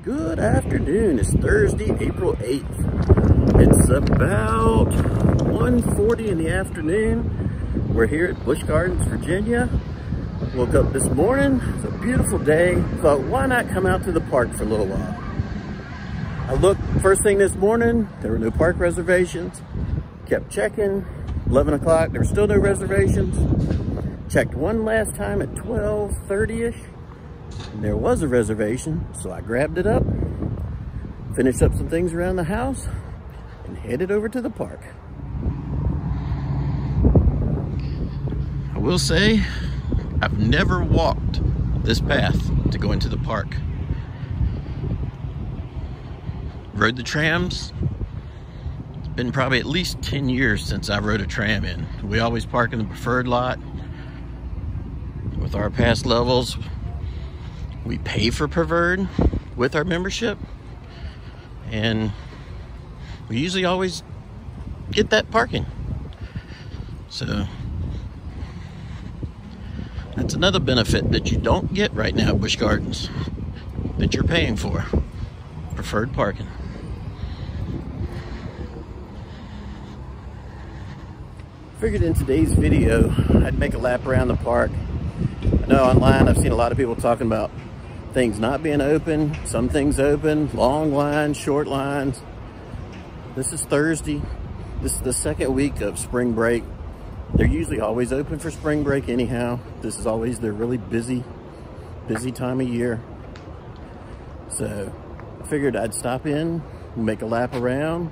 Good afternoon. It's Thursday, April 8th. It's about 1:40 in the afternoon. We're here at Busch Gardens, Virginia. Woke up this morning. It's a beautiful day. Thought, why not come out to the park for a little while? I looked first thing this morning. There were no park reservations. Kept checking. 11 o'clock. There were still no reservations. Checked one last time at 12:30ish. And there was a reservation, so I grabbed it up, finished up some things around the house, and headed over to the park. I will say, I've never walked this path to go into the park. Rode the trams. It's been probably at least 10 years since I rode a tram in. We always park in the preferred lot. With our pass levels, we pay for preferred with our membership, and we usually always get that parking. So that's another benefit that you don't get right now at Busch Gardens, that you're paying for, preferred parking. Figured in today's video I'd make a lap around the park. I know online I've seen a lot of people talking about things not being open, some things open, long lines, short lines. This is Thursday. This is the second week of spring break. They're usually always open for spring break anyhow. This is always their really busy time of year. So I figured I'd stop in, make a lap around,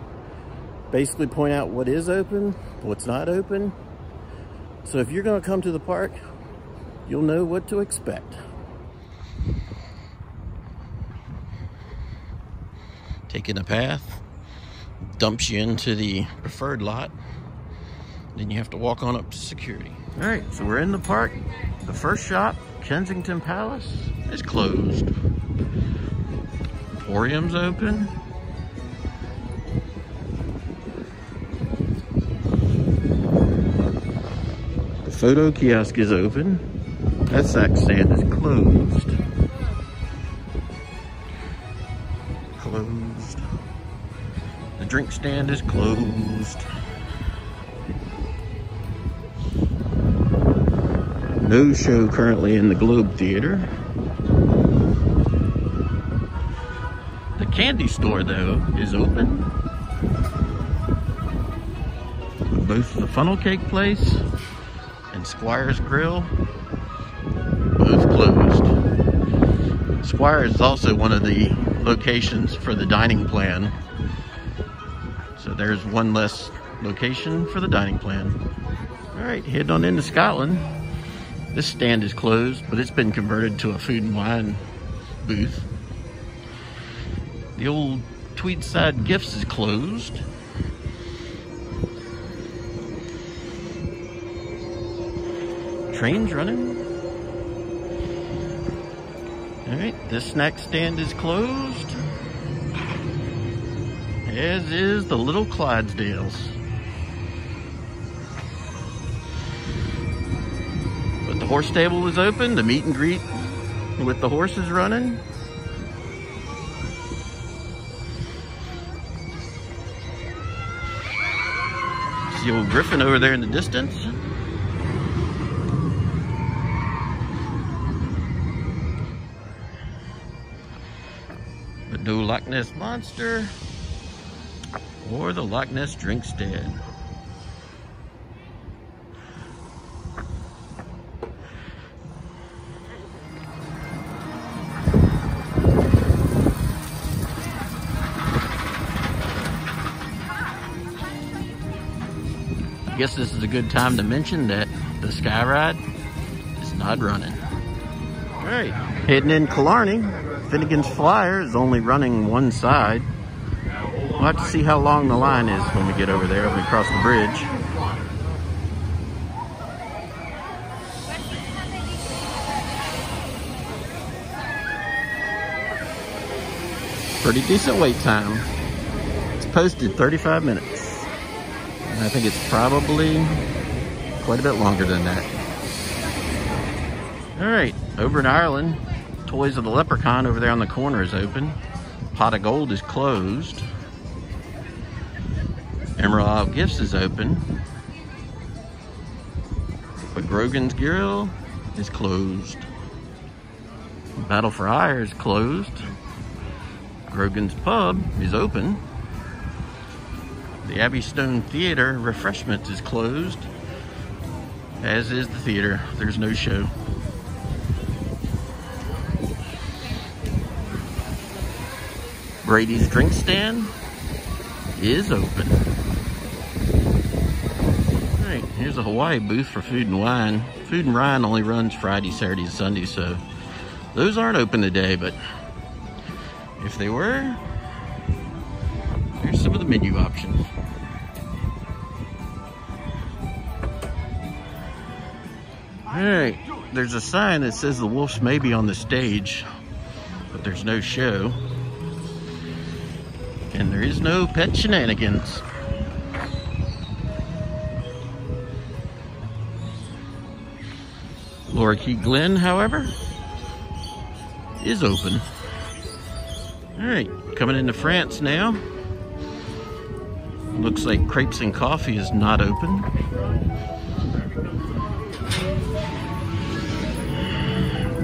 basically point out what is open, what's not open. So if you're gonna come to the park, you'll know what to expect. Taking a path dumps you into the preferred lot. Then you have to walk on up to security. All right, so we're in the park. The first shop, Kensington Palace, is closed. Emporium's open. The photo kiosk is open. That sack stand is closed. Closed. The drink stand is closed. No show currently in the Globe Theater. The candy store, though, is open. Both the funnel cake place and Squire's Grill, both closed. Squire's is also one of the locations for the dining plan. So there's one less location for the dining plan. All right, heading on into Scotland. This stand is closed, but it's been converted to a food and wine booth. The old Tweedside Gifts is closed. Train's running. All right, this snack stand is closed, as is the Little Clydesdales. But the horse stable is open, the meet and greet with the horses running. See old Griffin over there in the distance. But no Loch Ness Monster or the Loch Ness drink stand. I guess this is a good time to mention that the Sky Ride is not running. All right, heading in Killarney. Finnegan's Flyer is only running one side. We'll have to see how long the line is when we get over there, when we cross the bridge. Pretty decent wait time. It's posted 35 minutes. And I think it's probably quite a bit longer than that. All right, over in Ireland, Toys of the Leprechaun over there on the corner is open. Pot of Gold is closed. Emerald Isle Gifts is open. But Grogan's Grill is closed. Battle for Hire is closed. Grogan's Pub is open. The Abbey Stone Theater Refreshments is closed, as is the theater. There's no show. Brady's Drink Stand is open. All right, here's a Hawaii booth for Food and Wine. Food and Wine only runs Friday, Saturday, and Sunday, so those aren't open today, but if they were, here's some of the menu options. All right, there's a sign that says the Wolves may be on the stage, but there's no show. And there is no pet shenanigans. Laura Key Glen, however, is open. All right, coming into France now. Looks like Crepes and Coffee is not open.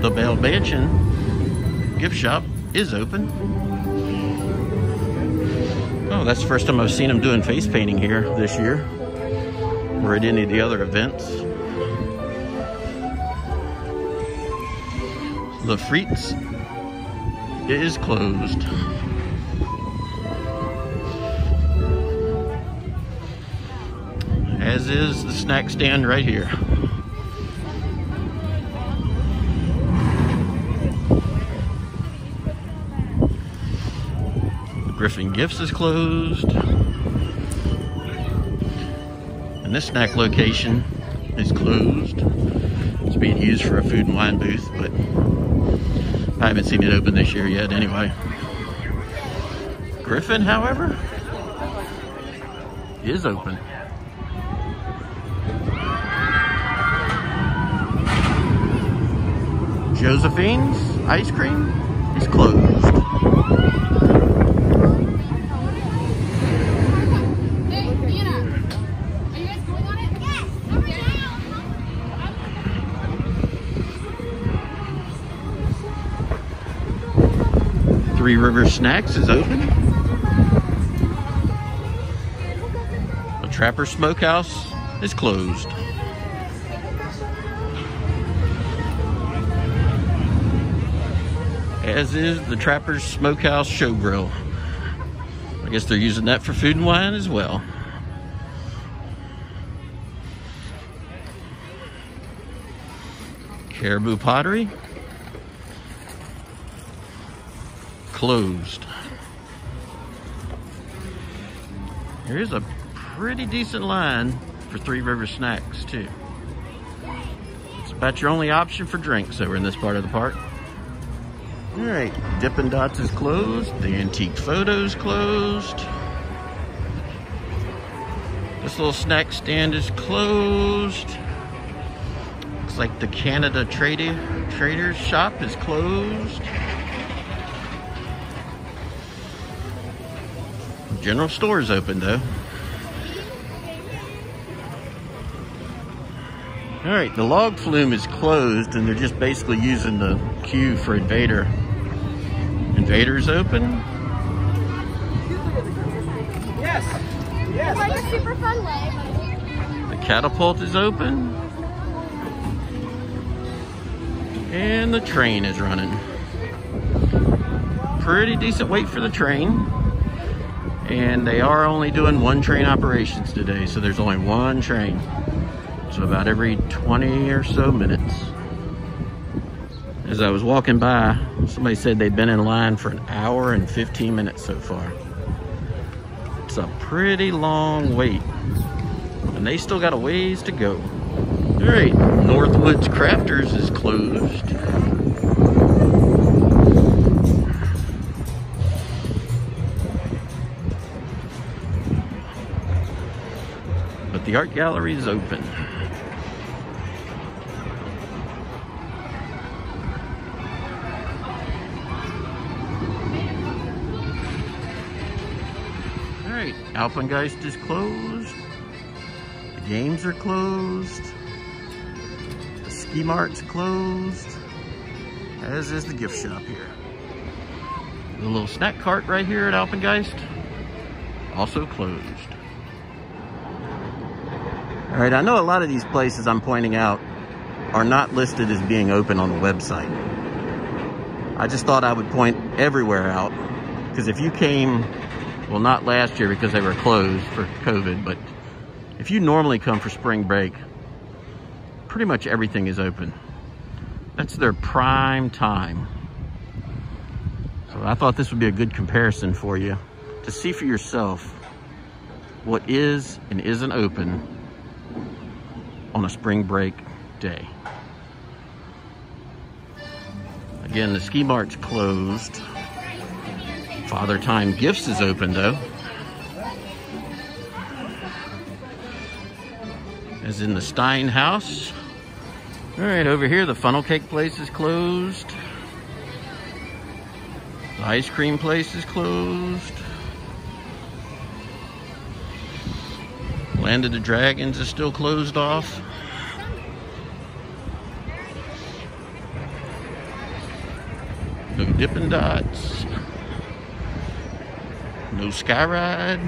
The Bell Mansion gift shop is open. Oh, that's the first time I've seen them doing face painting here this year, or at any of the other events. The Frites is closed. As is the snack stand right here. Griffin Gifts is closed. And this snack location is closed. It's being used for a Food and Wine booth, but I haven't seen it open this year yet anyway. Griffin, however, is open. Josephine's Ice Cream is closed. Three Rivers Snacks is open. The Trapper Smokehouse is closed. As is the Trapper's Smokehouse Show Grill. I guess they're using that for Food and Wine as well. Caribou Pottery closed. Here's a pretty decent line for Three Rivers Snacks too. It's about your only option for drinks over in this part of the park. All right, Dippin' Dots is closed. The Antique Photo's closed. This little snack stand is closed. Looks like the Canada Trader's shop is closed. General store is open though. All right, the Log Flume is closed and they're just basically using the queue for Invader. Invader's open. Yes. Yes. Like a super fun way. The Catapult is open. And the train is running. Pretty decent wait for the train. And they are only doing one train operations today, so there's only one train. So about every 20 or so minutes. As I was walking by, somebody said they'd been in line for 1 hour and 15 minutes so far. It's a pretty long wait. And they still got a ways to go. All right, Northwoods Crafters is closed. But the art gallery is open. right, Alpengeist is closed. The games are closed. The ski mart's closed, as is the gift shop here. The little snack cart right here at Alpengeist, also closed. All right, I know a lot of these places I'm pointing out are not listed as being open on the website. I just thought I would point everywhere out, because if you came, well, not last year because they were closed for COVID, but if you normally come for spring break, pretty much everything is open. That's their prime time. So I thought this would be a good comparison for you to see for yourself what is and isn't open on a spring break day. Again, the ski mart's closed. Father Time Gifts is open though. As in the Stein House. All right, over here, the funnel cake place is closed. The ice cream place is closed. Land of the Dragons is still closed off. No Dippin' Dots. No Sky Ride.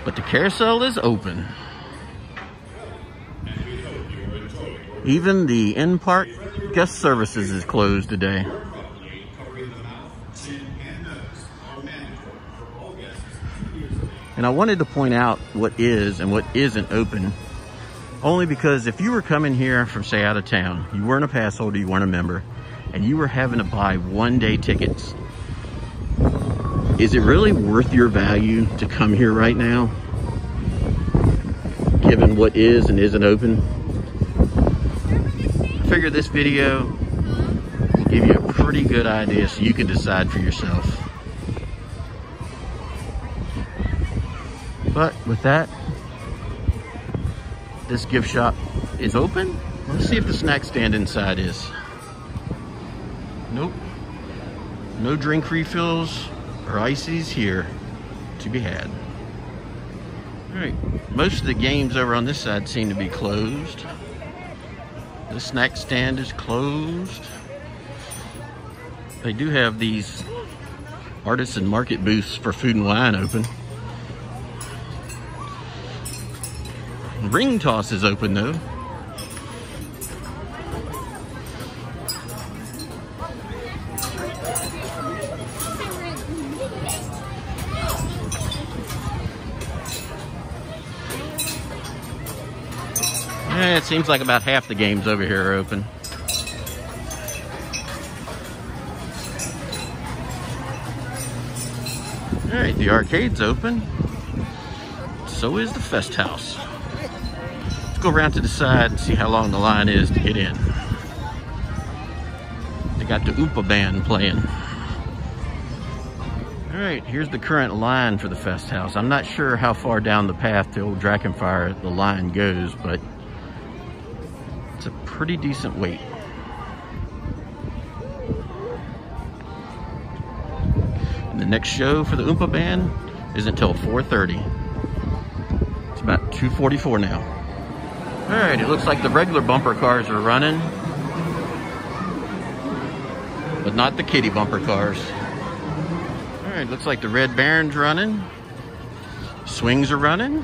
But the carousel is open. Even the in-park guest services is closed today. And I wanted to point out what is and what isn't open, only because if you were coming here from, say, out of town, you weren't a pass holder, you weren't a member, and you were having to buy one-day tickets, is it really worth your value to come here right now, given what is and isn't open? I figure this video will give you a pretty good idea so you can decide for yourself. But with that, this gift shop is open. Let's see if the snack stand inside is. Nope. No drink refills or ices here to be had. All right, most of the games over on this side seem to be closed. The snack stand is closed. They do have these artisan market booths for food and wine open. Ring toss is open though. Yeah, it seems like about half the games over here are open. All right, the arcade's open. So is the Fest House. Let's go around to the side and see how long the line is to get in. They got the Oompa band playing. All right, here's the current line for the Fest House. I'm not sure how far down the path to Old Drakenfire the line goes, but it's a pretty decent wait. And the next show for the Oompa band is until 4:30. It's about 2:44 now. All right, it looks like the regular bumper cars are running, but not the kiddie bumper cars. All right, looks like the Red Baron's running. Swings are running.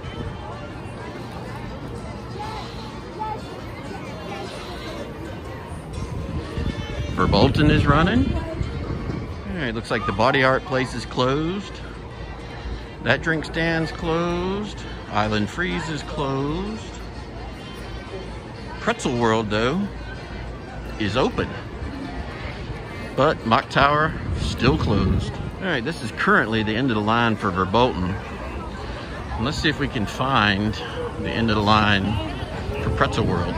Verbolten is running. All right, looks like the body art place is closed. That drink stand's closed. Island Freeze is closed. Pretzel World, though, is open. But Mock Tower, still closed. All right, this is currently the end of the line for Verbolten. And let's see if we can find the end of the line for Pretzel World.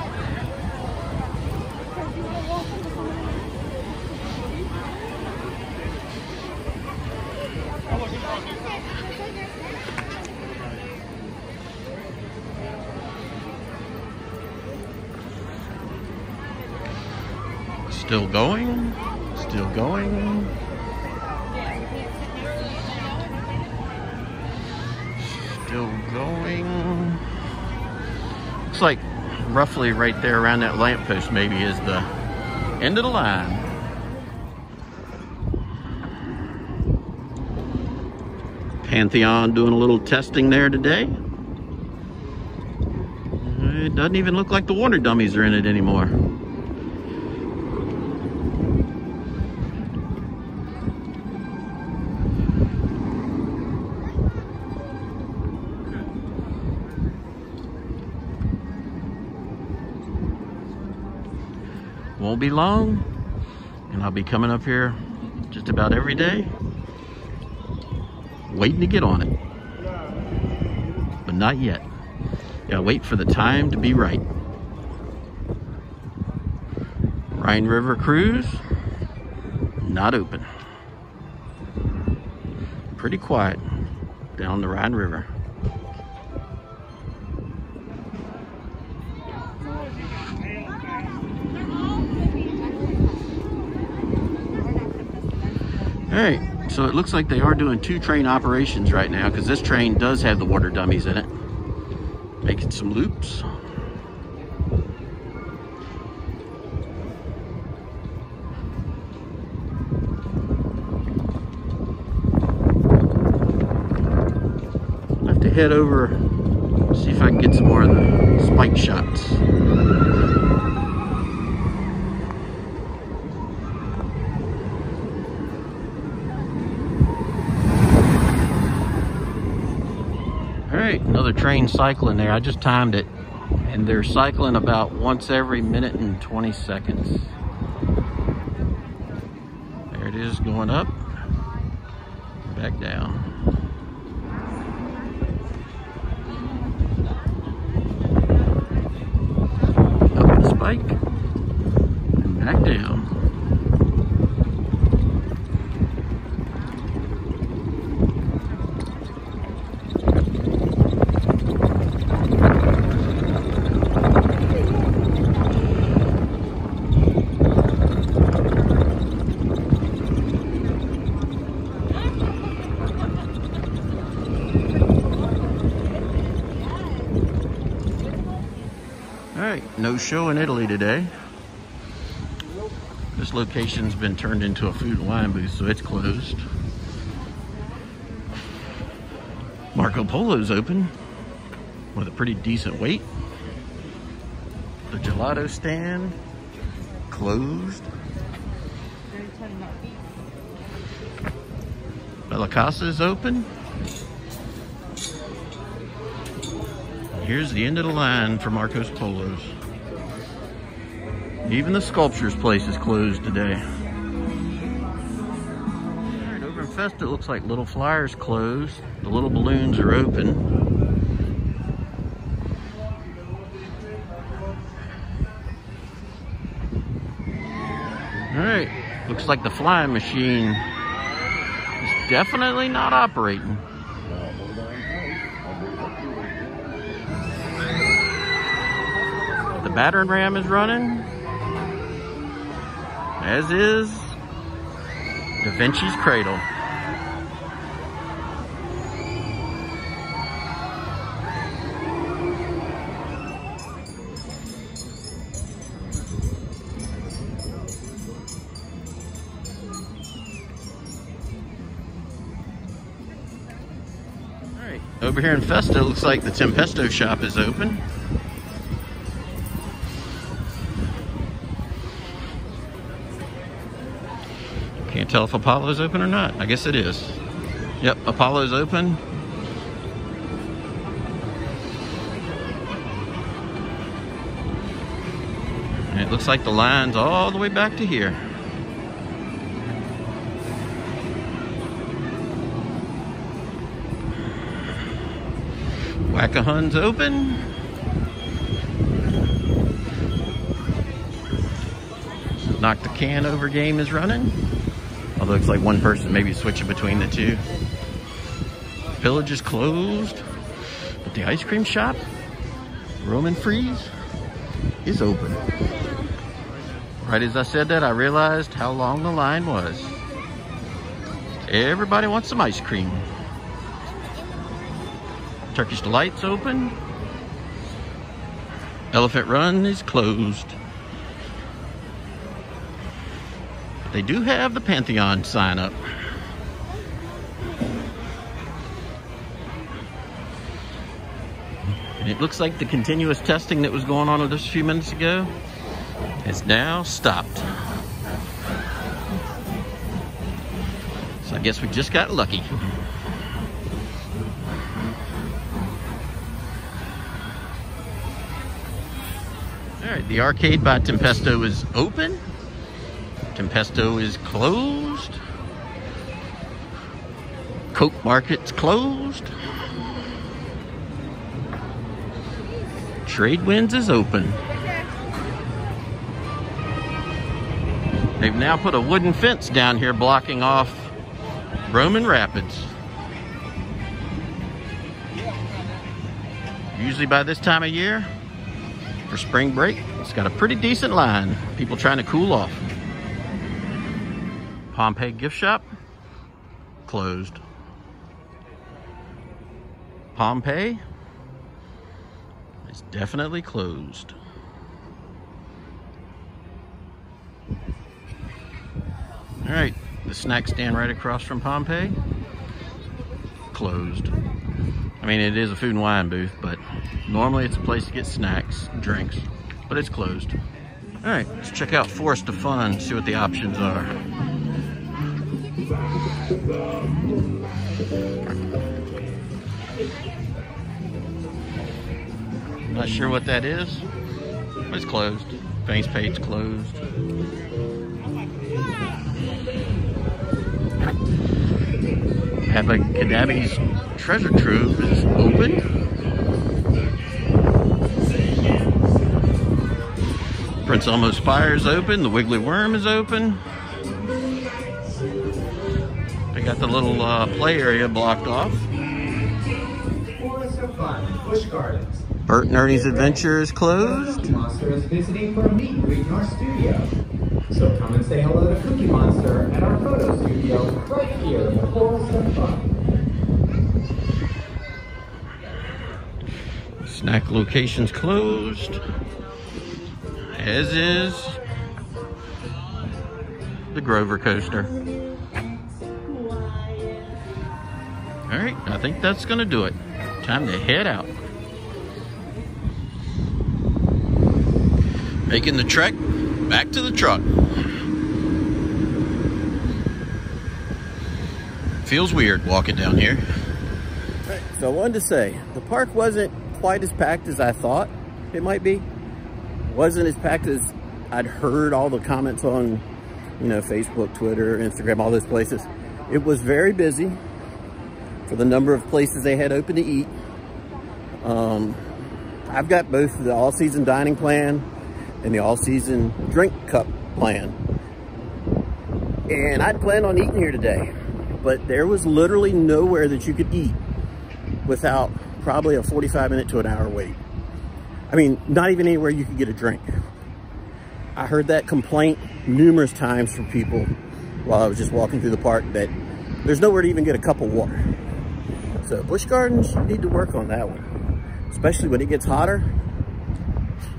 Still going, still going. Still going. Looks like roughly right there around that lamppost maybe is the end of the line. Pantheon doing a little testing there today. It doesn't even look like the water dummies are in it anymore. Won't be long, and I'll be coming up here just about every day, waiting to get on it. But not yet. Gotta wait for the time to be right. Rhine River Cruise, not open. Pretty quiet down the Rhine River. All right, so it looks like they are doing 2 train operations right now because this train does have the water dummies in it. Making some loops. I have to head over, see if I can get some more of the spike shots. Alright, another train cycling there. I just timed it. And they're cycling about once every minute and 20 seconds. There it is going up. Back down. Up the spike. And back down. Alright, no show in Italy today. This location's been turned into a food and wine booth, so it's closed. Marco Polo's open with a pretty decent wait. The gelato stand closed. Bella Casa is open. Here's the end of the line for Marco's Polos. Even the sculptures place is closed today. Alright, over in Festa it looks like Little Flyer's closed. The little balloons are open. Alright, looks like the flying machine is definitely not operating. The battering ram is running, as is Da Vinci's Cradle. All right, over here in Festa, it looks like the Tempesto shop is open. Can't tell if Apollo's open or not. I guess it is. Yep, Apollo's open. And it looks like the line's all the way back to here. Whack-A-Hun's open. Knock the Can Over game is running. Although it looks like one person maybe switching between the two. Village is closed, but the ice cream shop, Roman Freeze, is open. Right as I said that, I realized how long the line was. Everybody wants some ice cream. Turkish Delight's open. Elephant Run is closed. They do have the Pantheon sign up. And it looks like the continuous testing that was going on just a few minutes ago has now stopped. So I guess we just got lucky. All right, the arcade by Tempesto is open. Tempesto is closed. Coke Market's closed. Trade Winds is open. They've now put a wooden fence down here blocking off Roman Rapids. Usually by this time of year, for spring break, it's got a pretty decent line. People trying to cool off. Pompeii gift shop, closed. Pompeii is definitely closed. All right, the snack stand right across from Pompeii, closed. I mean, it is a food and wine booth, but normally it's a place to get snacks, drinks, but it's closed. All right, let's check out Forest of Fun, see what the options are. Not sure what that is, but it's closed. Face page closed. Abracadabi's Treasure Trove is open. Prince Elmo's Spire is open. The Wiggly Worm is open. They got the little play area blocked off. Forest of Fun, Busch Gardens. Bert and Ernie's Adventure is closed. Cookie Monster is visiting for a meet and greet in our studio. So come and say hello to Cookie Monster at our photo studio right here in the Forest of Fun. Snack location's closed, as is the Grover coaster. All right, I think that's gonna do it. Time to head out. Making the trek back to the truck. Feels weird walking down here. Right, so I wanted to say, the park wasn't quite as packed as I thought it might be. Wasn't as packed as I'd heard all the comments on, you know, Facebook, Twitter, Instagram, all those places. It was very busy for the number of places they had open to eat. I've got both the all-season dining plan and the all-season drink cup plan. And I'd planned on eating here today, but there was literally nowhere that you could eat without probably a 45-minute to an hour wait. I mean, not even anywhere you could get a drink. I heard that complaint numerous times from people while I was just walking through the park, that there's nowhere to even get a cup of water. So Busch Gardens, you need to work on that one. Especially when it gets hotter,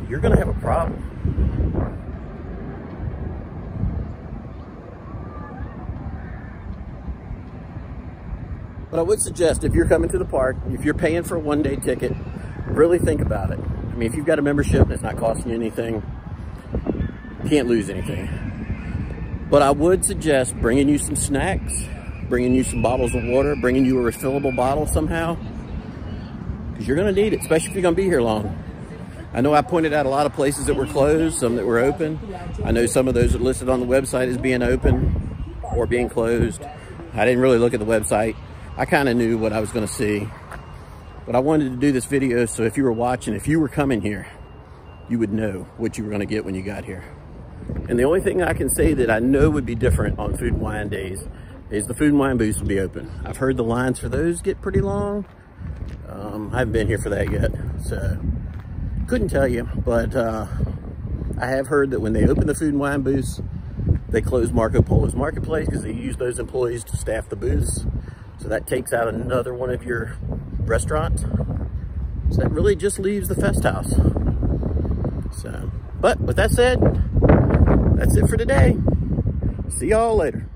you're gonna have a problem. But I would suggest, if you're coming to the park, if you're paying for a one-day ticket, really think about it. I mean, if you've got a membership and it's not costing you anything, you can't lose anything. But I would suggest bringing you some snacks, bringing you some bottles of water, bringing you a refillable bottle somehow, because you're going to need it, especially if you're going to be here long. I know I pointed out a lot of places that were closed, some that were open. I know some of those are listed on the website as being open or being closed. I didn't really look at the website. I kind of knew what I was going to see. But I wanted to do this video so if you were watching, if you were coming here, you would know what you were going to get when you got here. And the only thing I can say that I know would be different on Food and Wine days is the Food and Wine booths will be open. I've heard the lines for those get pretty long. I haven't been here for that yet, so couldn't tell you. But I have heard that when they open the Food and Wine booths, they close Marco Polo's Marketplace because they use those employees to staff the booths. So that takes out another one of your restaurants. So that really just leaves the Fest House. So, but with that said, that's it for today. See y'all later.